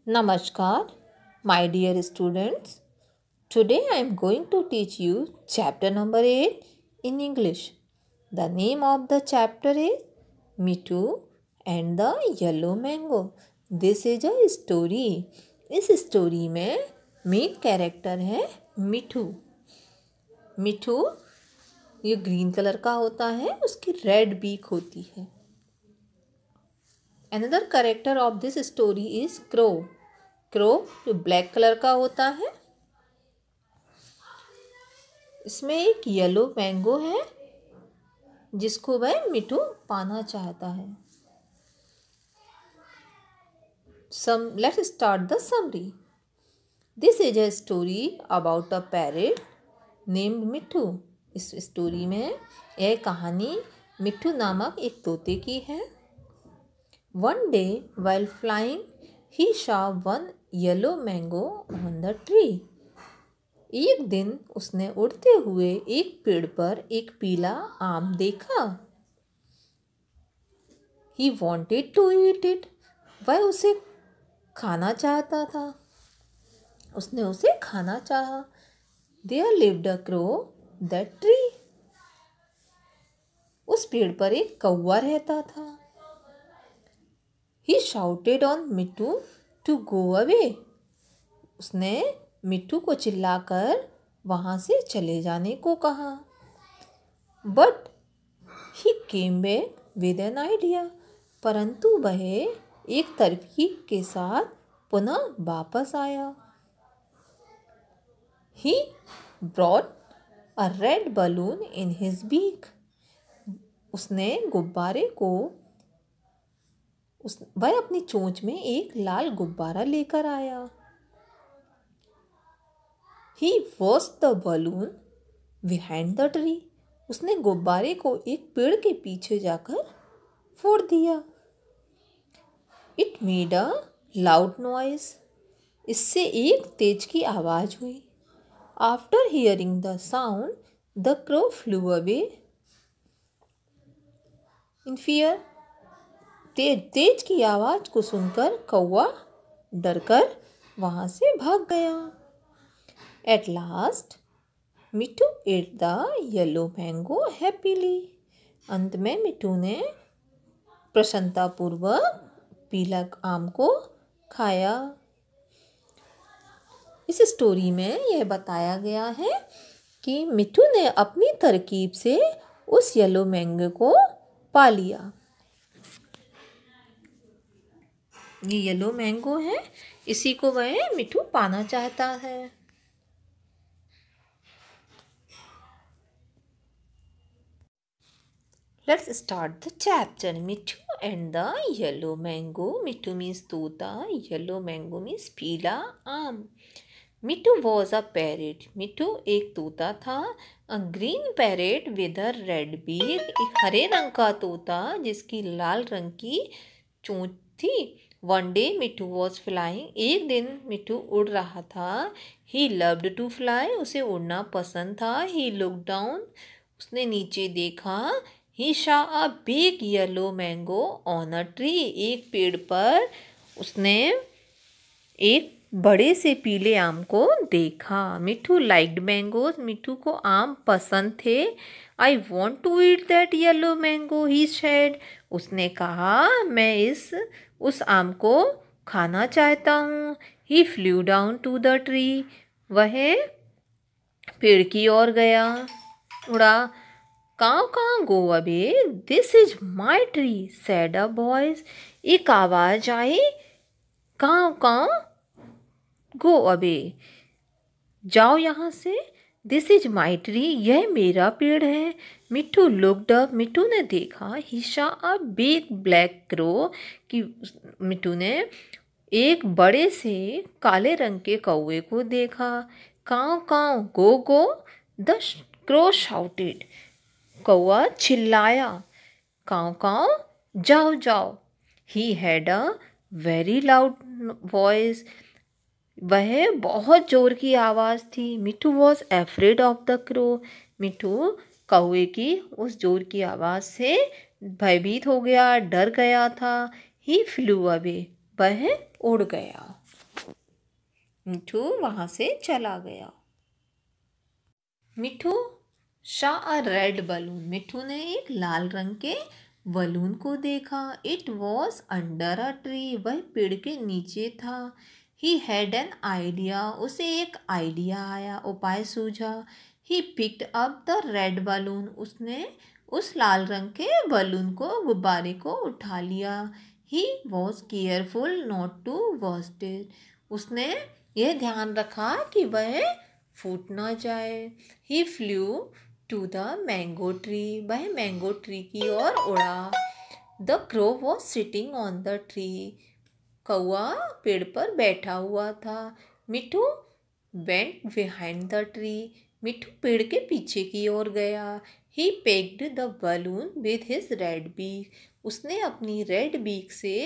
Namaskar, my dear students. Today I am going to teach you chapter number 8 in English. The name of the chapter is Mittu and the Yellow Mango. This is a story. इस story में main character है मिठू। मिठू ये green colour का होता है, उसकी red beak होती है। Another character of this story is Crow. Crow जो ब्लैक कलर का होता है। इसमें एक येलो मैंगो है जिसको वह मिठू पाना चाहता है। Let's start the summary. This is a story about a parrot named मिठू. इस स्टोरी में यह कहानी मिठू नामक एक तोते की है। One day while flying, he saw one yellow mango on the tree. एक दिन उसने उड़ते हुए एक पेड़ पर एक पीला आम देखा। He wanted to eat it. वह उसे खाना चाहता था। उसने उसे खाना चाहा। There lived a crow that tree. उस पेड़ पर एक कौवा रहता था। He shouted on Mittu to go away. उसने मिट्टू को चिल्लाकर वहां से चले जाने को कहा। But he came back with an idea. परंतु वह एक तरकीब के साथ पुनः वापस आया। He brought a red balloon in his beak. उसने गुब्बारे को वह अपनी चोंच में एक लाल गुब्बारा लेकर आया। He washed the balloon behind the tree. उसने गुब्बारे को एक पेड़ के पीछे जाकर फोड़ दिया। It made a loud noise. इससे एक तेज की आवाज हुई। After hearing the sound, the crow flew away in fear. तेज की आवाज को सुनकर कौवा डरकर वहां से भाग गया। At last, Mittu ate the yellow mango happily. अंत में मिट्टू ने प्रसन्नतापूर्वक पीला आम को खाया। इस स्टोरी में यह बताया गया है कि मिट्टू ने अपनी तरकीब से उस येलो मैंगो को पा लिया। ये येलो मैंगो है, इसी को वह मिट्टू पाना चाहता है। Let's start the chapter. Mittu and the yellow mango. Mittu means तोता, yellow mango means पीला आम। Mittu was a parrot. Mittu एक तोता था। A green parrot with a red beak. एक हरे रंग का तोता जिसकी लाल रंग की चोंच थी। One day Mittu was flying. एक दिन मिट्टू उड़ रहा था। He loved to fly. उसे उड़ना पसंद था। He looked down. उसने नीचे देखा। He saw a big yellow mango on a tree. एक पेड़ पर उसने एक बड़े से पीले आम को देखा। मिट्टू liked mangoes. मिट्टू को आम पसंद थे। I want to eat that yellow mango, he said. उसने कहा मैं उस आम को खाना चाहता हूँ। He flew down to the tree. वह पेड़ की ओर गया, उड़ा। काव go away. This is my tree, said a voice. एक आवाज आई, काव go away. जाओ यहाँ से। This is my tree. यह मेरा पेड़ है। मिट्टू looked up. मिट्टू ने देखा। He saw a big black crow. कि मिट्टू ने एक बड़े से काले रंग के कौवे को देखा। काव go. The crow shouted. कौवा चिल्लाया। काव जाओ। He had a very loud voice. वह बहुत जोर की आवाज थी। Mittu was afraid of the crow. Mittu कौवे की उस जोर की आवाज से भयभीत हो गया, डर गया था। ही फ्लू अवे, वह उड़ गया। मिट्ठू वहाँ से चला गया। मिट्ठू saw a red balloon. मिट्ठू ने एक लाल रंग के बलून को देखा। It was under a tree. वह पेड़ के नीचे था। He had an idea. उसे एक आइडिया आया, उपाय सूझा। He picked up the red balloon. उसने उस लाल रंग के बलून को, गुब्बारे को उठा लिया। He was careful not to burst it. उसने यह ध्यान रखा कि वह फूट ना जाए। He flew to the mango tree. वह मैंगो ट्री की ओर उड़ा। The crow was sitting on the tree. कौआ पेड़ पर बैठा हुआ था। मिट्ठू went behind the tree. मिट्ठू पेड़ के पीछे की ओर गया। He pecked the balloon with his red beak. उसने अपनी रेड बीक से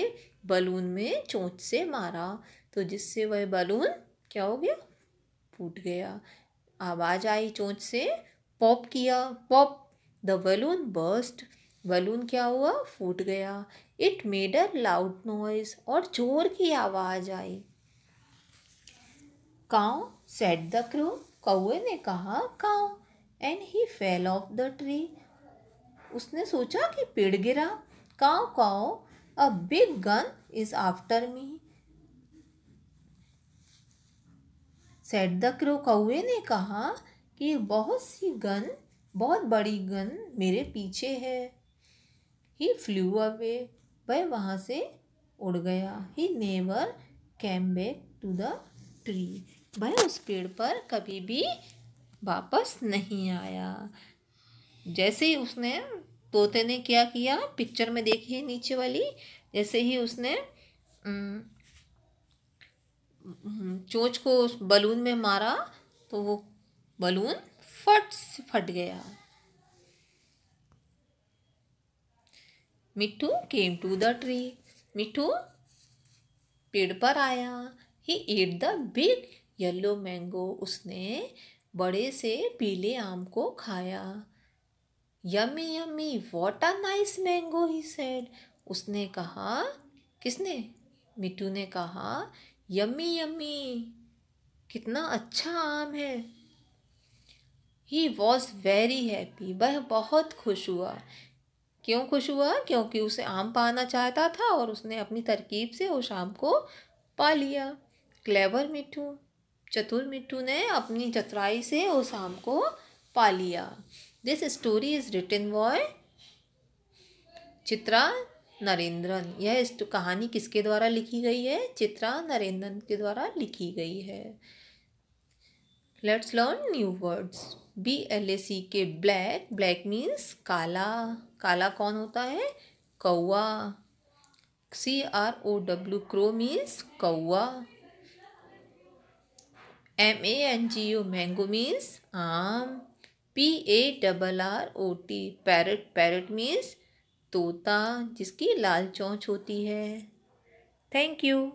बलून में चोंच से मारा, तो जिससे वह बलून क्या हो गया, फूट गया। आवाज आई चोंच से, पॉप किया, pop, the balloon burst. Balloon क्या हुआ, फूट गया। It made a loud noise, और जोर की आवाज आई। काउ सेड द क्रो, कौए ने कहा cow, and he fell off the tree. उसने सोचा कि पेड़ गिरा। Cow cow, a big gun is after me, said the crow, कौए ने कहा कि बहुत बड़ी गन मेरे पीछे है। ही फ्लू अवे, वह वहाँ से उड़ गया। He never came back to the tree, वह उस पेड़ पर कभी भी वापस नहीं आया। जैसे ही उसने, तोते ने क्या किया, पिक्चर में देखिए नीचे वाली, जैसे ही उसने चोंच को उस बलून में मारा तो वो बलून फट गया। मिट्ठू केम टू द ट्री, मिट्ठू पेड़ पर आया। He ate the big yellow mango, उसने बड़े से पीले आम को खाया। Yummy yummy, what a nice mango, he said, उसने कहा, किसने, मिट्ठू ने कहा, यम्मी यम्मी, कितना अच्छा आम है। ही वॉज वेरी हैप्पी, वह बहुत खुश हुआ। क्यों खुश हुआ, क्योंकि उसे आम पाना चाहता था और उसने अपनी तरकीब से उस आम को पा लिया। क्लेवर मिट्ठू, चतुर मिट्ठू ने अपनी चतुराई से उस आम को पा लिया। This story is written by Chitra Narendran. यह कहानी किसके द्वारा लिखी गई है, चित्रा नरेंद्रन के द्वारा लिखी गई है। Let's learn new words. BLACK, black, black means काला, काला कौन होता है, कौआ। CROW, क्रो मीन्स कौआ। MANGO, मैंगो मीन्स आम। PARROT, पैरट, पैरट मीन्स तोता जिसकी लाल चोंच होती है। Thank you.